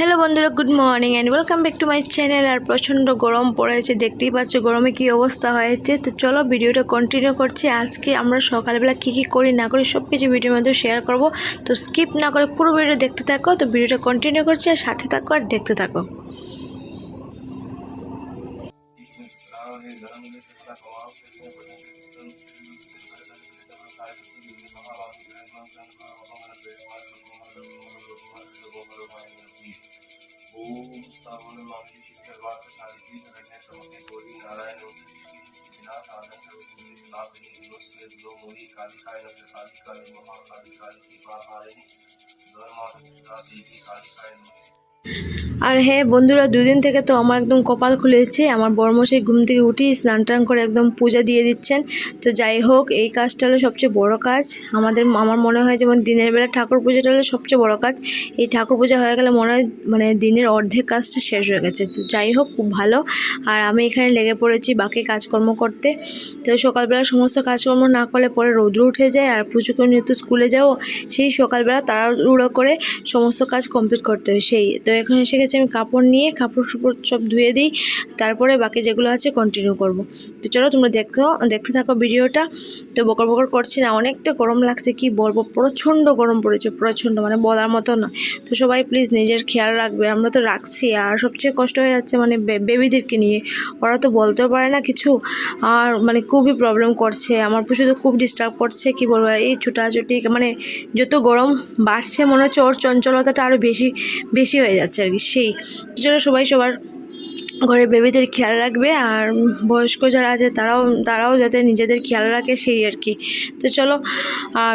Hello बंधुरा good morning and welcome back to my channel. और प्रचंड गरम पड़े देखते ही पाচ্ছ गरमे की अवस्था হয়েছে। तो चलो भिडियोटा कन्टिन्यू करছি। आज के আমরা সকালবেলা কি করি না করি সব কিছু ভিডিওর মধ্যে শেয়ার করব। তো স্কিপ না করে পুরো ভিডিও দেখতে থাকো। তো ভিডিওটা কন্টিনিউ করছি আর সাথে থাকো আর দেখতে থাকো। আর হ্যাঁ বন্ধুরা, দুদিন থেকে তো আমার একদম কপাল খুলেছে। আমার বড়মশাই ঘুম থেকে উঠি স্নান টান করে একদম পূজা দিয়ে দিচ্ছেন। তো যাই হোক, এই কাজটা হলো সবচেয়ে বড় কাজ আমার মনে হয়। যেমন দিনের বেলা ঠাকুর পূজাটা হলো সবচেয়ে বড় কাজ। এই ঠাকুর পূজা হয়ে গেলে মনে হয় মানে দিনের অর্ধেক কাজটা শেষ হয়ে গেছে। তো যাই হোক, খুব ভালো। আর আমি এখানে লেগে পড়েছি বাকি কাজকর্ম করতে। তো সকালবেলা সমস্ত কাজকর্ম না করলে পরে রৌদ্র উঠে যায়। আর পুজো করে নিয়ে তো স্কুলে যাও, সেই সকালবেলা তাড়াহুড়ো করে সমস্ত কাজ কমপ্লিট করতে হয়। তো এখন এসে গেছে আমি কাপড় নিয়ে, কাপড় সব ধুয়ে দিই, তারপরে বাকি যেগুলো আছে কন্টিনিউ করব। তো চলো তোমরা দেখতে থাকো ভিডিওটা। তো বকর বকর করছি না, অনেকটা গরম লাগছে, কি বলবো, প্রচণ্ড গরম পড়েছে, প্রচণ্ড মানে বলার মতো না। তো সবাই প্লিজ নিজের খেয়াল রাখবে, আমরা তো রাখছি। আর সবচেয়ে কষ্ট হয়ে যাচ্ছে মানে বেবিদেরকে নিয়ে, ওরা তো বলতেও পারে না কিছু। আর মানে খুবই প্রবলেম করছে, আমার পুজো তো খুব ডিস্টার্ব করছে, কি বলবো। এই ছুটাছুটি মানে যত গরম বাড়ছে মনে হচ্ছে ওর চঞ্চলতাটা আরও বেশি হয়ে যাচ্ছে আর কি। সেই জন্য সবাই সবার ঘরে বেবিদের খেয়াল রাখবে। আর বয়স্ক যারা আছে তারাও যাতে নিজেদের খেয়াল রাখে, সেই আর কি। তো চলো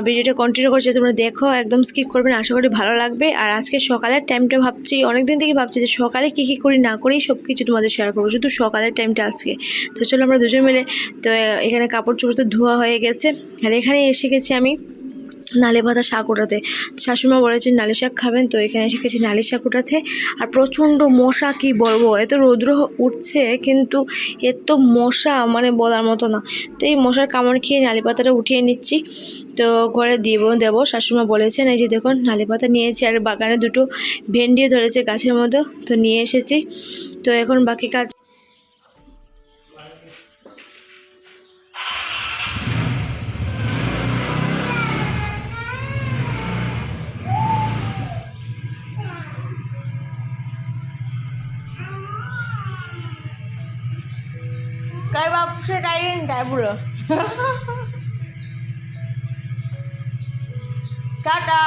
ভিডিওটা কন্টিনিউ করছি, তোমরা দেখো, একদম স্কিপ করবে না, আশা করি ভালো লাগবে। আর আজকে সকালের টাইমটা ভাবছি, অনেকদিন থেকে ভাবছি যে সকালে কী করি না করি সব কিছু তোমাদের শেয়ার করবো, শুধু সকালের টাইমটা আজকে। তো চলো আমরা দুজন মিলে, তো এখানে কাপড় চোপড় তো ধোয়া হয়ে গেছে। আর এখানে এসে গেছি আমি নালে পাতা শাক ওঠাতে। শাশুড়িমা বলেছেন নালি শাক খাবেন, তো এখানে এসে গেছি নালি শাক ওঠাতে। আর প্রচণ্ড মশা, কি বলবো, এত রৌদ্র উঠছে কিন্তু এত মশা মানে বলার মতো না। তো এই মশার কামড় খেয়ে নালি পাতাটা উঠিয়ে নিচ্ছি, তো ঘরে দেবো। শাশুড়িমা বলেছেন, এই যে দেখুন নালি পাতা নিয়েছি। আর বাগানে দুটো ভেন্ডিও ধরেছে গাছের মধ্যে, তো নিয়ে এসেছি। তো এখন বাকি কাজ काय बाप से काय काय बोलो टाटा।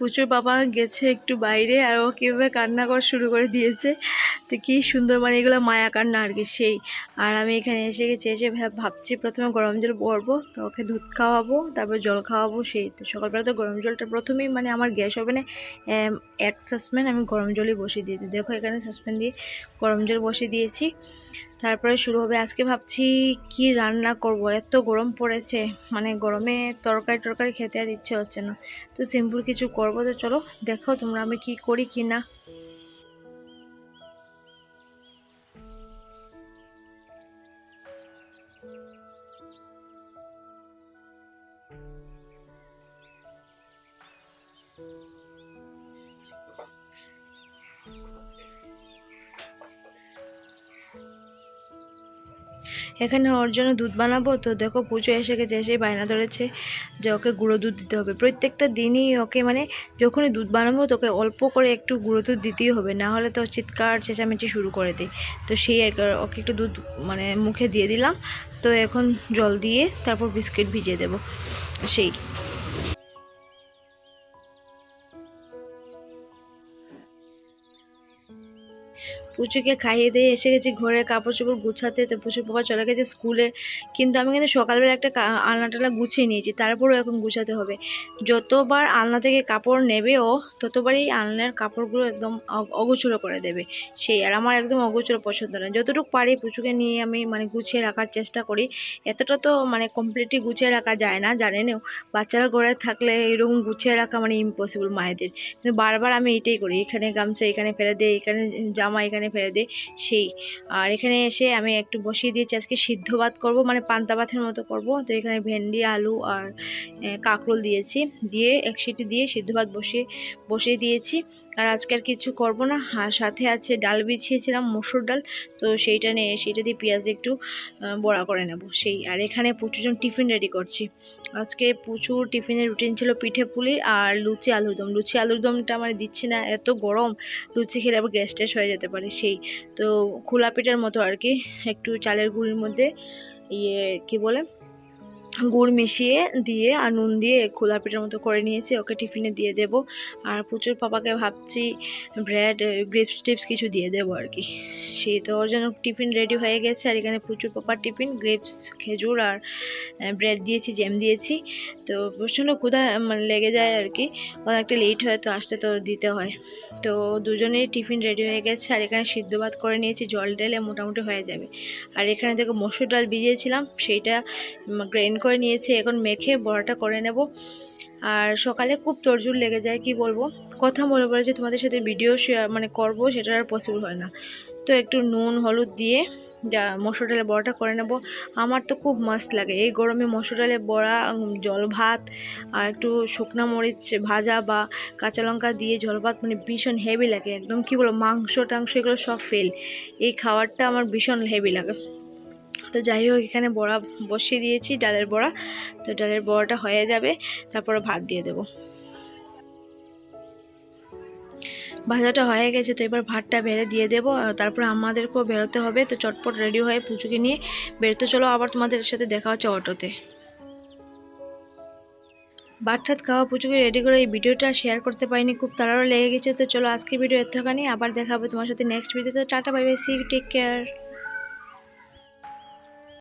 পুচুর বাবা গেছে একটু বাইরে, আর ও কীভাবে কান্না করা শুরু করে দিয়েছে। তো কী সুন্দর, মানে এগুলো মায়া কান্না আর কি, সেই। আর আমি এখানে এসে গেছি, এসে ভাবছি প্রথমে গরম জল ভরবো, তো ওকে দুধ খাওয়াবো, তারপর জল খাওয়াবো, সেই। তো সকালবেলা তো গরম জলটা প্রথমেই মানে আমার গ্যাস ওভেনে এক সসপ্যান আমি গরম জলই বসিয়ে দিয়েছি। দেখো এখানে সসপ্যান দিয়ে গরম জল বসিয়ে দিয়েছি, তারপরে শুরু হবে। আজকে ভাবছি কি রান্না করব, এত গরম পড়েছে, মানে গরমে তরকারি খেতে আর ইচ্ছে হচ্ছে না। তো সিম্পল কিছু করব। তো চলো দেখো তোমরা আমি কি করি কি না। এখানে ওর জন্য দুধ বানাবো। তো দেখো পুজো এসে গেছে, এসে বায়না ধরেছে যে ওকে গুঁড়ো দুধ দিতে হবে প্রত্যেকটা দিনই ওকে, মানে যখনই দুধ বানাবো তোকে অল্প করে একটু গুঁড়ো দুধ দিতেই হবে, না হলে তো চিৎকার চেঁচামেচি শুরু করে দিই। তো সেই ওকে একটু দুধ মানে মুখে দিয়ে দিলাম। তো এখন জল দিয়ে তারপর বিস্কিট ভিজিয়ে দেবো, সেই। পুচুকে খাইয়ে দিয়ে এসে গেছি ঘরের কাপড় চোপড় গুছাতে। তো পুচুর বাবা চলে গেছে স্কুলে, কিন্তু আমি কিন্তু সকালবেলা একটা আলনা টালনা গুছিয়ে নিয়েছি, তারপরেও এখন গুছাতে হবে। যতবার আলনা থেকে কাপড় নেবে ও ততবারই আলনার কাপড়গুলো একদম অগোছলো করে দেবে সেই। আর আমার একদম অগোছলো পছন্দ নয়। যতটুকু পারি পুচুকে নিয়ে আমি মানে গুছিয়ে রাখার চেষ্টা করি। এতটা তো মানে কমপ্লিটলি গুছিয়ে রাখা যায় না, জানেনও বাচ্চারা ঘরে থাকলে এরকম গুছিয়ে রাখা মানে ইম্পসিবল মায়েদের। কিন্তু বারবার আমি এটাই করি, এখানে গামছা এখানে ফেলে দে, এখানে জামা এখানে ফেলে দে সেই। আর এখানে এসে আমি একটু বসিয়ে দিয়েছি, আজকে সিদ্ধ ভাত করবো, মানে পান্তা ভাতের মতো করব। তো এখানে ভেন্ডি আলু আর কাঁকরোল দিয়েছি, দিয়ে এক সিটি দিয়ে সিদ্ধ ভাত বসিয়ে দিয়েছি। আর আজকে আর কিছু করবো না। আর সাথে আছে ডাল বিছিয়েছিলাম, মসুর ডাল, তো সেইটা দিয়ে পেঁয়াজ একটু বড়া করে নেব সেই। আর এখানে প্রচুর টিফিন রেডি করছি। আজকে প্রচুর টিফিনের রুটিন ছিল পিঠে পুলি আর লুচি আলুর দম। লুচি আলুর দমটা মানে দিচ্ছি না, এত গরম, লুচি খেলে আবার গ্যাস ট্যাস হয়ে যেতে পারে সেই। তো খোলা পিঠার মতো আর কি, একটু চালের গুঁড়ির মধ্যে কি বলে গুড় মিশিয়ে দিয়ে আর নুন দিয়ে খোলা পিঠার মতো করে নিয়েছি, ওকে টিফিনে দিয়ে দেব। আর প্রচুর পাপাকে ভাবছি ব্রেড গ্রেপস টিপস কিছু দিয়ে দেবো আর কি সেই। তো ওর জন্য টিফিন রেডি হয়ে গেছে। আর এখানে প্রচুর পাপার টিফিন গ্রেপস খেজুর আর ব্রেড দিয়েছি, জ্যাম দিয়েছি। তো প্রচণ্ড ক্ষুধা মানে লেগে যায় আর কি, অনেকটা লেট হয় তো আসতে, তো দিতে হয়। তো দুজনেরই টিফিন রেডি হয়ে গেছে। আর এখানে সিদ্ধ ভাত করে নিয়েছি, জল ঢেলে মোটামুটি হয়ে যাবে। আর এখানে দেখো মসুর ডাল ভিজিয়েছিলাম, সেইটা গ্রাইন্ড করে নিয়েছি, এখন মেখে বড়াটা করে নেব। আর সকালে খুব তোড়জোড় লেগে যায়, কি বলবো, কথা বলে যে তোমাদের সাথে ভিডিও শেয়ার মানে করবো সেটা আর পসিবল হয় না। তো একটু নুন হলুদ দিয়ে মসুর ডালের বড়াটা করে নেব। আমার তো খুব মাস্ট লাগে এই গরমে মসুর ডালের বড়া, জল ভাত আর একটু শুকনো মরিচ ভাজা বা কাঁচা লঙ্কা দিয়ে জল ভাত, মানে ভীষণ হেভি লাগে একদম, কি বলো, মাংস টাংস এগুলো সব ফেল, এই খাবারটা আমার ভীষণ হেভি লাগে। তো যাই হোক এখানে বড়া বসিয়ে দিয়েছি, ডালের বড়া। তো ডালের বড়াটা হয়ে যাবে, তারপরে ভাত দিয়ে দেব। ভাজাটা হয়ে গেছে, তো এবার ভাতটা বেড়ে দিয়ে দেবো। তারপরে আমাদেরকেও বেরোতে হবে, তো চটপট রেডি হয়ে পুচুকে নিয়ে বেরোতে চলো। আবার তোমাদের সাথে দেখা হচ্ছে অটোতে। ভাত ঠাত খাওয়া পুচুকে রেডি করে এই ভিডিওটা শেয়ার করতে পারিনি, খুব তাড়াতাড়ি লেগে গেছে। তো চলো আজকে ভিডিও এতখানি, আবার দেখা হবে তোমার সাথে নেক্সট ভিডিওতে। Tata bye bye, see you, take care.